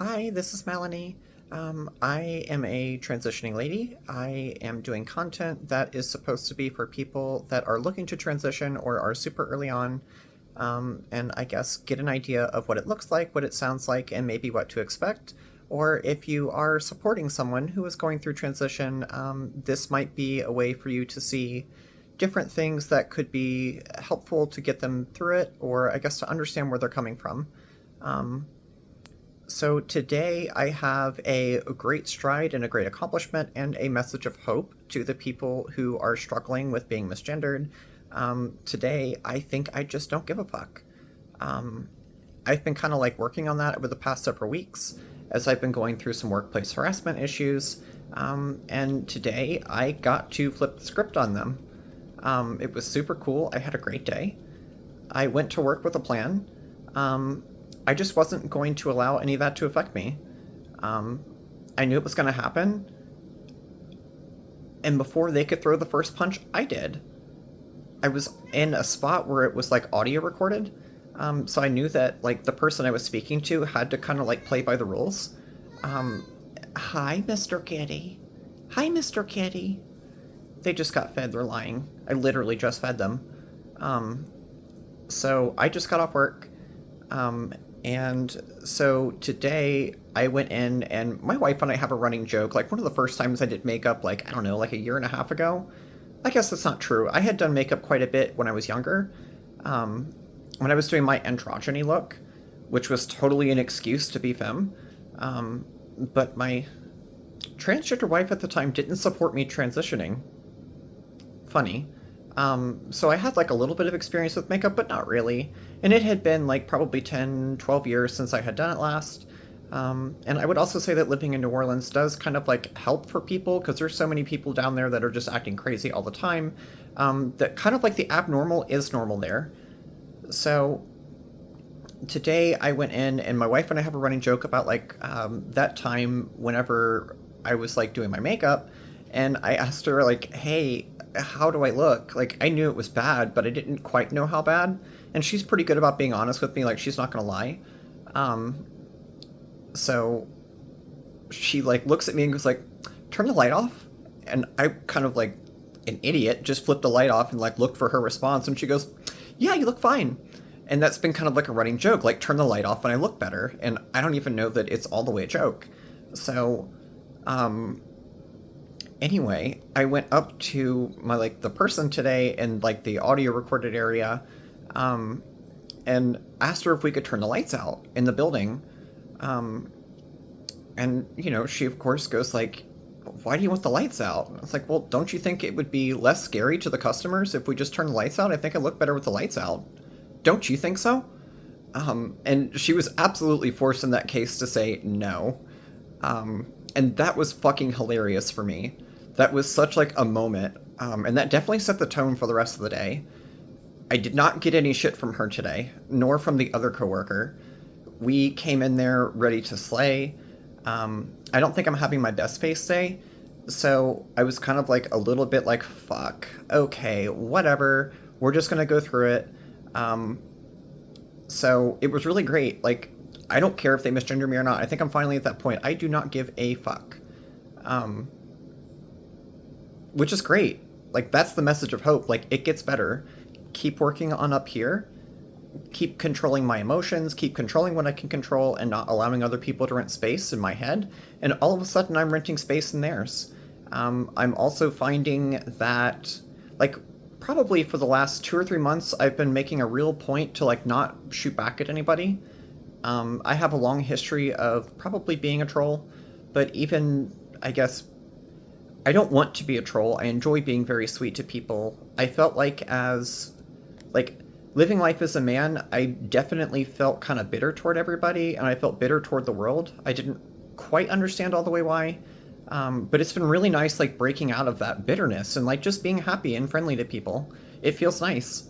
Hi, this is Melanie. I am a transitioning lady. I am doing content that is supposed to be for people that are looking to transition or are super early on, and I guess get an idea of what it looks like, what it sounds like, and maybe what to expect. Or if you are supporting someone who is going through transition, this might be a way for you to see different things that could be helpful to get them through it, or I guess to understand where they're coming from. Um, so today I have a great stride and a great accomplishment and a message of hope to the people who are struggling with being misgendered. Today I think I just don't give a fuck. Um, I've been kind of like working on that over the past several weeks as I've been going through some workplace harassment issues. And today I got to flip the script on them. It was super cool. I had a great day. I went to work with a plan. Um, I just wasn't going to allow any of that to affect me. Um, I knew it was going to happen, and before they could throw the first punch, I did. I was in a spot where it was like audio recorded, so I knew that like the person I was speaking to had to kind of like play by the rules. Um, Hi, Mr. Kitty. Hi, Mr. Kitty. They just got fed. They're lying. I literally just fed them. Um, so I just got off work. Um, and so today I went in, and my wife and I have a running joke. Like, one of the first times I did makeup, like, I don't know, like a year and a half ago. I guess that's not true. I had done makeup quite a bit when I was younger. Um, when I was doing my androgyny look, which was totally an excuse to be femme. But my transgender wife at the time didn't support me transitioning. Funny. So I had like a little bit of experience with makeup, but not really. And it had been like probably 10, 12 years since I had done it last. And I would also say that living in New Orleans does kind of like help for people because there's so many people down there that are just acting crazy all the time. That kind of like the abnormal is normal there. So today I went in, and my wife and I have a running joke about like that time whenever I was like doing my makeup, and I asked her like, "Hey, how do I look?" Like, I knew it was bad, but I didn't quite know how bad. And she's pretty good about being honest with me. Like, she's not gonna lie. Um, so she like looks at me and goes like, "Turn the light off," and I kind of like an idiot just flipped the light off and like looked for her response, and she goes, "Yeah, you look fine." And that's been kind of like a running joke, like turn the light off and I look better. And I don't even know that it's all the way a joke. So, um, anyway, I went up to my like the person today in like the audio recorded area, um, and asked her if we could turn the lights out in the building. Um, and she of course goes like, "Why do you want the lights out?" And I was like, "Well, don't you think it would be less scary to the customers if we just turn the lights out? I think I look better with the lights out. Don't you think so?" And she was absolutely forced in that case to say no. And that was fucking hilarious for me. That was such like a moment. And that definitely set the tone for the rest of the day. I did not get any shit from her today, nor from the other coworker. We came in there ready to slay. I don't think I'm having my best face day, so I was kind of like a little bit like, fuck, okay, whatever. We're just gonna go through it. Um, so it was really great. Like, I don't care if they misgender me or not. I think I'm finally at that point. I do not give a fuck. Um, which is great. Like, that's the message of hope. Like, it gets better. Keep working on up here. Keep controlling my emotions. Keep controlling what I can control and not allowing other people to rent space in my head. And all of a sudden, I'm renting space in theirs. I'm also finding that, like, probably for the last 2 or 3 months, I've been making a real point to, like, not shoot back at anybody. I have a long history of probably being a troll, but even, I guess, I don't want to be a troll. I enjoy being very sweet to people. I felt like like, living life as a man, I definitely felt kind of bitter toward everybody, and I felt bitter toward the world. I didn't quite understand all the way why. But it's been really nice, like, breaking out of that bitterness and, like, just being happy and friendly to people. It feels nice.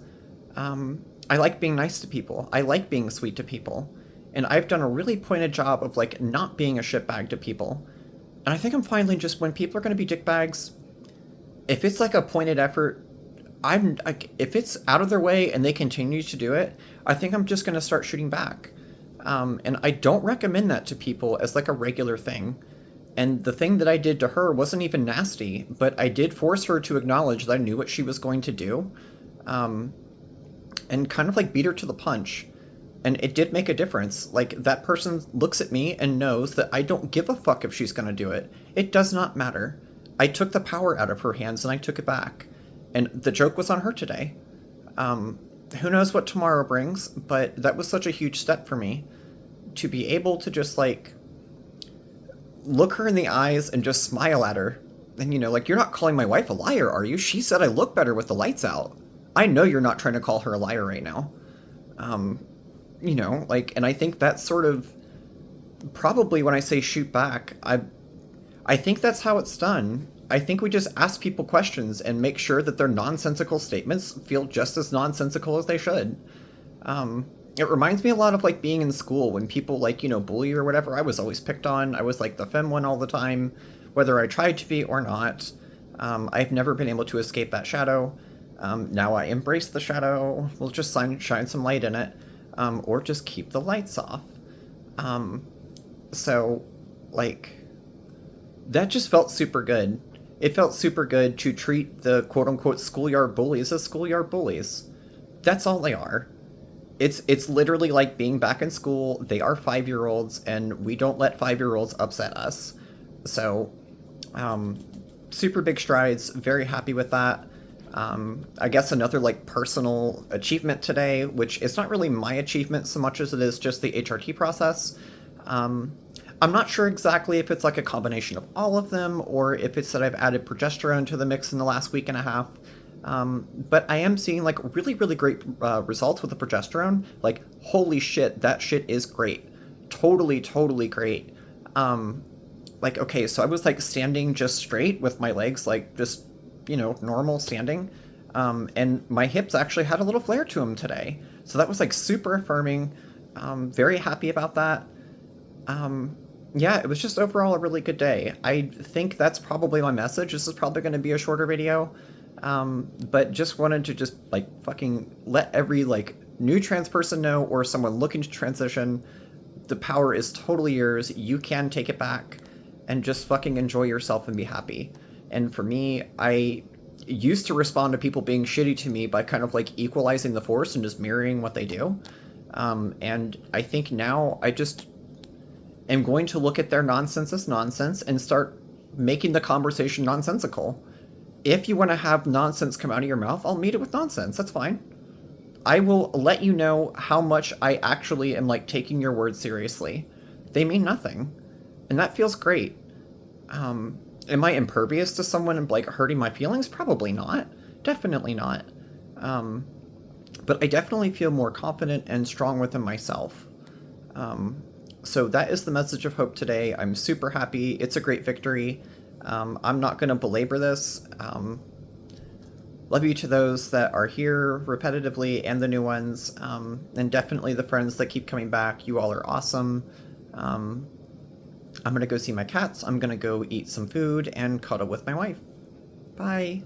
I like being nice to people. I like being sweet to people. And I've done a really pointed job of, like, not being a shitbag to people. And I think I'm finally just, when people are going to be dickbags, if it's like a pointed effort, I'm like, if it's out of their way and they continue to do it, I think I'm just going to start shooting back. And I don't recommend that to people as like a regular thing. And the thing that I did to her wasn't even nasty, but I did force her to acknowledge that I knew what she was going to do, um, and kind of like beat her to the punch. And it did make a difference. Like, that person looks at me and knows that I don't give a fuck if she's gonna do it. It does not matter. I took the power out of her hands and I took it back. And the joke was on her today. Um, who knows what tomorrow brings, but that was such a huge step for me to be able to just like look her in the eyes and just smile at her. And like, you're not calling my wife a liar, are you? She said I look better with the lights out. I know you're not trying to call her a liar right now. Um, like, and I think that's sort of probably when I say shoot back, I think that's how it's done. I think we just ask people questions and make sure that their nonsensical statements feel just as nonsensical as they should. It reminds me a lot of like being in school when people like, bully or whatever. I was always picked on. I was like the femme one all the time, whether I tried to be or not. I've never been able to escape that shadow. Now I embrace the shadow. We'll just shine some light in it, or just keep the lights off. Um, so, like, that just felt super good. It felt super good to treat the quote unquote schoolyard bullies as schoolyard bullies. That's all they are. It's literally like being back in school. They are 5-year olds, and we don't let 5-year olds upset us. So, um, super big strides. Very happy with that. I guess another like personal achievement today, which is not really my achievement so much as it is just the HRT process. Um, I'm not sure exactly if it's like a combination of all of them or if it's that I've added progesterone to the mix in the last week and a half. But I am seeing like really, really great results with the progesterone. Like, holy shit, that shit is great. Totally, totally great. Um, like, okay, so I was like standing just straight with my legs, like just, normal standing. And my hips actually had a little flare to them today. So that was like super affirming. Very happy about that. Um, yeah, it was just overall a really good day. I think that's probably my message. This is probably going to be a shorter video. But just wanted to just like fucking let every like new trans person know, or someone looking to transition, the power is totally yours. You can take it back and just fucking enjoy yourself and be happy. And for me, I used to respond to people being shitty to me by kind of like equalizing the force and just mirroring what they do. And I think now I just am going to look at their nonsense as nonsense and start making the conversation nonsensical. If you want to have nonsense come out of your mouth, I'll meet it with nonsense. That's fine. I will let you know how much I actually am like taking your words seriously. They mean nothing. And that feels great. Am I impervious to someone and like hurting my feelings? Probably not. Definitely not. Um, but I definitely feel more confident and strong within myself. Um, so that is the message of hope today. I'm super happy. It's a great victory. I'm not going to belabor this. Love you to those that are here repetitively and the new ones. And definitely the friends that keep coming back. You all are awesome. I'm going to go see my cats. I'm going to go eat some food and cuddle with my wife. Bye.